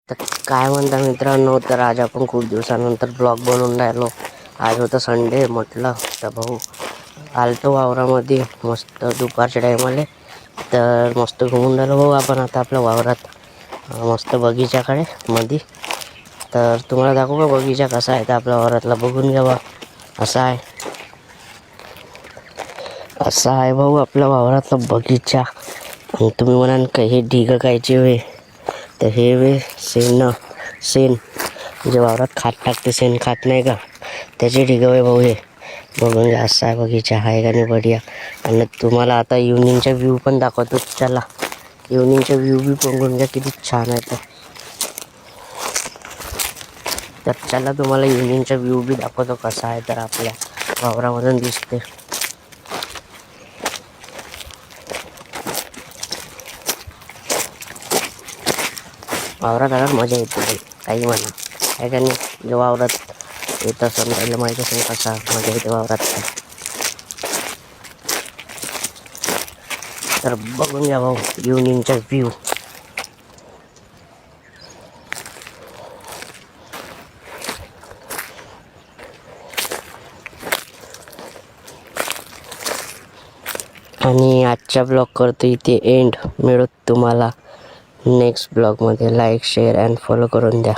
तर काय म्हणता मित्रांनो, तर आज आपण खूप दिवसानंतर ब्लॉग बनवून राहिलो. आज होतं संडे, म्हटलं तर भाऊ आलतो वावरामध्ये मस्त दुपारच्या टायमाले. तर मस्त घुमून राहिलो भाऊ आपण आता आपल्या वावरात, मस्त बगीच्याकडे मध्ये. तर तुम्हाला दाखवू का बगीचा कसा आहे तर आपल्या वावरातला, बघून घ्यावा. असा आहे भाऊ आपल्या वावरातला बगीचा. आणि तुम्ही म्हणाल का हे ढिगं कायचे वे, तर हे वे शेण जे वावरात खात टाकते, शेण खात नाही का, त्याचे ढिगं वे भाऊ हे. बघून घ्या, असा आहे बगीचा, आहे का नाही बढिया. आणि तुम्हाला आता इव्हनिंगचा व्ह्यू पण दाखवतो. चला इव्हनिंगचा व्ह्यू बी बघून घ्या, किती छान आहे. तर चला तुम्हाला इव्हनिंगचा व्ह्यू बी दाखवतो कसा आहे तर आपल्या वावरामधून दिसते. वावरात आल्यावर मजा येते बाई, काही म्हणा आहे का नाही. जे वावरात येत असं राहिलं माहीत असेल कसा मजा येते वावरात. तर बघून घ्या भाऊ इव्हनिंगचा व्ह्यू. आणि आजचा ब्लॉग करतो इथे एंड. मिळत तुम्हाला नेक्स्ट ब्लॉगमध्ये. लाईक शेअर अँड फॉलो करून द्या.